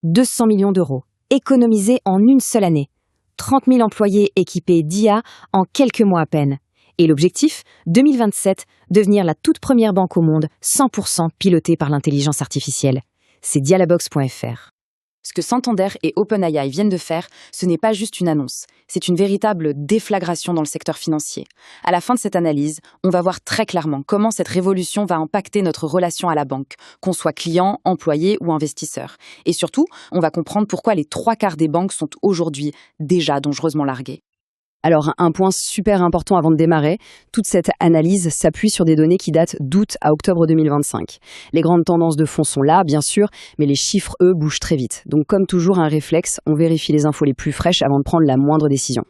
200 millions d'euros, économisés en une seule année. 30 000 employés équipés d'IA en quelques mois à peine. Et l'objectif, 2027, devenir la toute première banque au monde 100% pilotée par l'intelligence artificielle. C'est dialabox.fr. Ce que Santander et OpenAI viennent de faire, ce n'est pas juste une annonce, c'est une véritable déflagration dans le secteur financier. À la fin de cette analyse, on va voir très clairement comment cette révolution va impacter notre relation à la banque, qu'on soit client, employé ou investisseur. Et surtout, on va comprendre pourquoi les 3/4 des banques sont aujourd'hui déjà dangereusement larguées. Alors, un point super important avant de démarrer, toute cette analyse s'appuie sur des données qui datent d'août à octobre 2025. Les grandes tendances de fond sont là, bien sûr, mais les chiffres, eux, bougent très vite. Donc, comme toujours, un réflexe, on vérifie les infos les plus fraîches avant de prendre la moindre décision.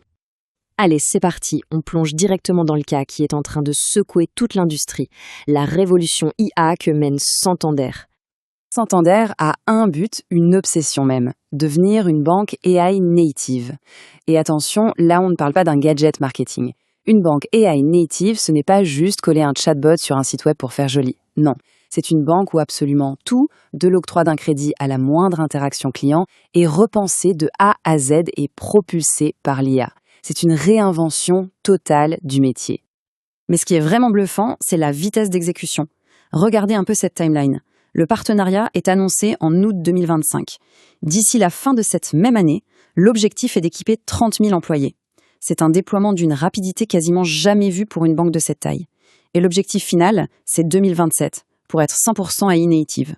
Allez, c'est parti, on plonge directement dans le cas qui est en train de secouer toute l'industrie, la révolution IA que mène Santander. Santander a un but, une obsession même, devenir une banque AI native. Et attention, là on ne parle pas d'un gadget marketing. Une banque AI native, ce n'est pas juste coller un chatbot sur un site web pour faire joli. Non, c'est une banque où absolument tout, de l'octroi d'un crédit à la moindre interaction client, est repensé de A à Z et propulsé par l'IA. C'est une réinvention totale du métier. Mais ce qui est vraiment bluffant, c'est la vitesse d'exécution. Regardez un peu cette timeline. Le partenariat est annoncé en août 2025. D'ici la fin de cette même année, l'objectif est d'équiper 30 000 employés. C'est un déploiement d'une rapidité quasiment jamais vue pour une banque de cette taille. Et l'objectif final, c'est 2027, pour être 100% AI native.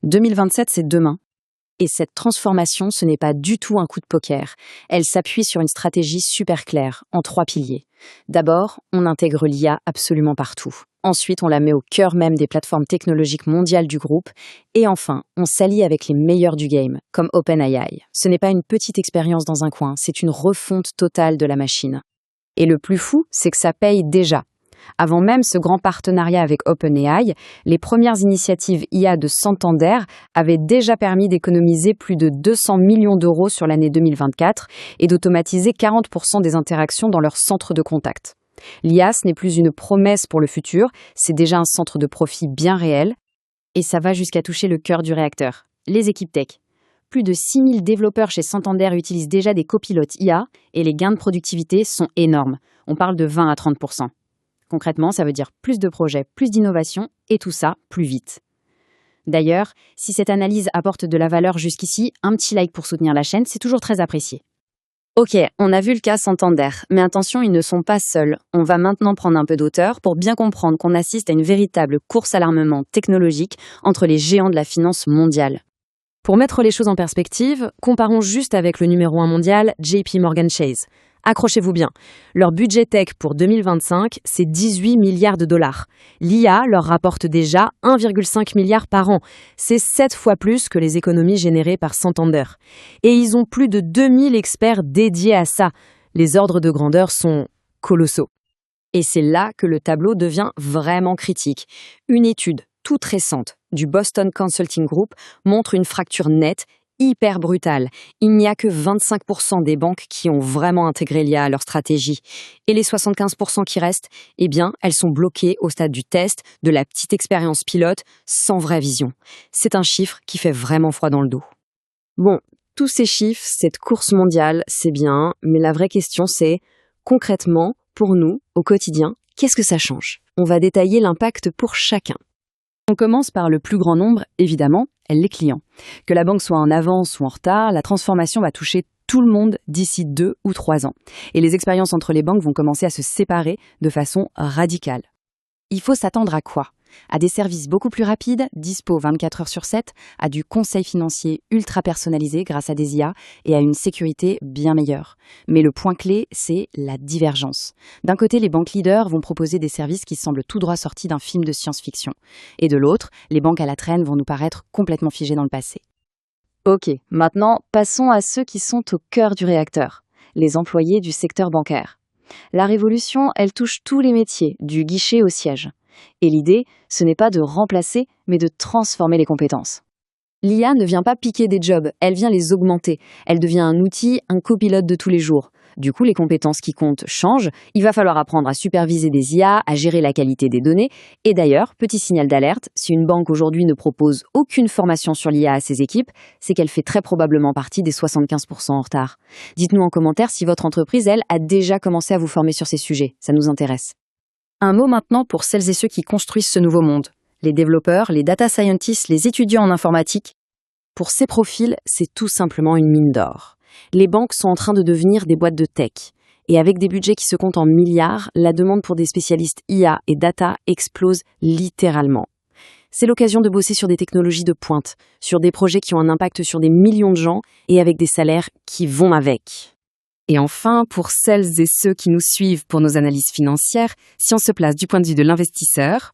2027, c'est demain. Et cette transformation, ce n'est pas du tout un coup de poker. Elle s'appuie sur une stratégie super claire, en 3 piliers. D'abord, on intègre l'IA absolument partout. Ensuite, on la met au cœur même des plateformes technologiques mondiales du groupe. Et enfin, on s'allie avec les meilleurs du game, comme OpenAI. Ce n'est pas une petite expérience dans un coin, c'est une refonte totale de la machine. Et le plus fou, c'est que ça paye déjà. Avant même ce grand partenariat avec OpenAI, les premières initiatives IA de Santander avaient déjà permis d'économiser plus de 200 millions d'euros sur l'année 2024 et d'automatiser 40% des interactions dans leur centre de contact. L'IA, ce n'est plus une promesse pour le futur, c'est déjà un centre de profit bien réel. Et ça va jusqu'à toucher le cœur du réacteur, les équipes tech. Plus de 6000 développeurs chez Santander utilisent déjà des copilotes IA et les gains de productivité sont énormes. On parle de 20 à 30%. Concrètement, ça veut dire plus de projets, plus d'innovation et tout ça plus vite. D'ailleurs, si cette analyse apporte de la valeur jusqu'ici, un petit like pour soutenir la chaîne, c'est toujours très apprécié. Ok, on a vu le cas Santander, mais attention, ils ne sont pas seuls. On va maintenant prendre un peu d'auteur pour bien comprendre qu'on assiste à une véritable course à l'armement technologique entre les géants de la finance mondiale. Pour mettre les choses en perspective, comparons juste avec le numéro 1 mondial, JP Morgan Chase. Accrochez-vous bien. Leur budget tech pour 2025, c'est 18 milliards de dollars. L'IA leur rapporte déjà 1,5 milliard par an. C'est 7 fois plus que les économies générées par Santander. Et ils ont plus de 2000 experts dédiés à ça. Les ordres de grandeur sont colossaux. Et c'est là que le tableau devient vraiment critique. Une étude toute récente du Boston Consulting Group montre une fracture nette hyper brutale. Il n'y a que 25% des banques qui ont vraiment intégré l'IA à leur stratégie. Et les 75% qui restent, eh bien, elles sont bloquées au stade du test, de la petite expérience pilote, sans vraie vision. C'est un chiffre qui fait vraiment froid dans le dos. Bon, tous ces chiffres, cette course mondiale, c'est bien, mais la vraie question c'est, concrètement, pour nous, au quotidien, qu'est-ce que ça change ? On va détailler l'impact pour chacun. On commence par le plus grand nombre, évidemment, les clients. Que la banque soit en avance ou en retard, la transformation va toucher tout le monde d'ici 2 ou 3 ans. Et les expériences entre les banques vont commencer à se séparer de façon radicale. Il faut s'attendre à quoi ? À des services beaucoup plus rapides, dispo 24 heures sur 7, à du conseil financier ultra personnalisé grâce à des IA et à une sécurité bien meilleure. Mais le point clé, c'est la divergence. D'un côté, les banques leaders vont proposer des services qui semblent tout droit sortis d'un film de science-fiction. Et de l'autre, les banques à la traîne vont nous paraître complètement figées dans le passé. Ok, maintenant, passons à ceux qui sont au cœur du réacteur, les employés du secteur bancaire. La révolution, elle touche tous les métiers, du guichet au siège. Et l'idée, ce n'est pas de remplacer, mais de transformer les compétences. L'IA ne vient pas piquer des jobs, elle vient les augmenter. Elle devient un outil, un copilote de tous les jours. Du coup, les compétences qui comptent changent. Il va falloir apprendre à superviser des IA, à gérer la qualité des données. Et d'ailleurs, petit signal d'alerte, si une banque aujourd'hui ne propose aucune formation sur l'IA à ses équipes, c'est qu'elle fait très probablement partie des 75% en retard. Dites-nous en commentaire si votre entreprise, elle, a déjà commencé à vous former sur ces sujets. Ça nous intéresse. Un mot maintenant pour celles et ceux qui construisent ce nouveau monde. Les développeurs, les data scientists, les étudiants en informatique. Pour ces profils, c'est tout simplement une mine d'or. Les banques sont en train de devenir des boîtes de tech. Et avec des budgets qui se comptent en milliards, la demande pour des spécialistes IA et data explose littéralement. C'est l'occasion de bosser sur des technologies de pointe, sur des projets qui ont un impact sur des millions de gens et avec des salaires qui vont avec. Et enfin, pour celles et ceux qui nous suivent pour nos analyses financières, si on se place du point de vue de l'investisseur,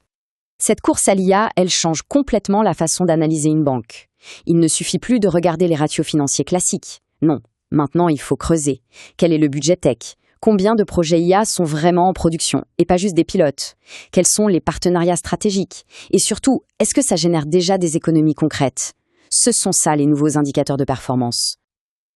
cette course à l'IA, elle change complètement la façon d'analyser une banque. Il ne suffit plus de regarder les ratios financiers classiques. Non, maintenant il faut creuser. Quel est le budget tech ? Combien de projets IA sont vraiment en production et pas juste des pilotes ? Quels sont les partenariats stratégiques ? Et surtout, est-ce que ça génère déjà des économies concrètes ? Ce sont ça les nouveaux indicateurs de performance.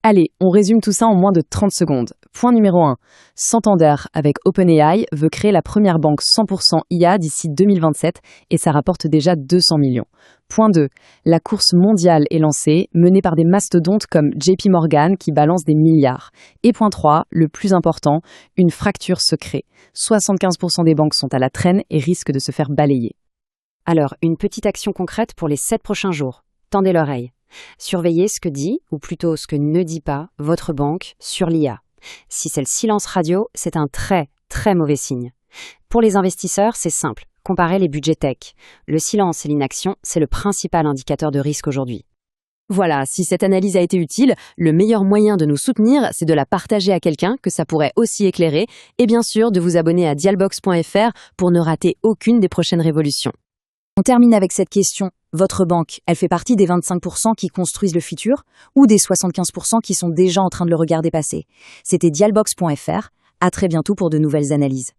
Allez, on résume tout ça en moins de 30 secondes. Point numéro 1. Santander, avec OpenAI, veut créer la première banque 100% IA d'ici 2027 et ça rapporte déjà 200 millions. Point 2. La course mondiale est lancée, menée par des mastodontes comme JP Morgan qui balance des milliards. Et point 3, le plus important, une fracture se crée. 75% des banques sont à la traîne et risquent de se faire balayer. Alors, une petite action concrète pour les 7 prochains jours. Tendez l'oreille. Surveillez ce que dit, ou plutôt ce que ne dit pas, votre banque sur l'IA. Si c'est le silence radio, c'est un très, très mauvais signe. Pour les investisseurs, c'est simple. Comparez les budgets tech. Le silence et l'inaction, c'est le principal indicateur de risque aujourd'hui. Voilà, si cette analyse a été utile, le meilleur moyen de nous soutenir, c'est de la partager à quelqu'un que ça pourrait aussi éclairer, et bien sûr de vous abonner à dialbox.fr pour ne rater aucune des prochaines révolutions. On termine avec cette question. Votre banque, elle fait partie des 25% qui construisent le futur ou des 75% qui sont déjà en train de le regarder passer ? C'était dialbox.fr. À très bientôt pour de nouvelles analyses.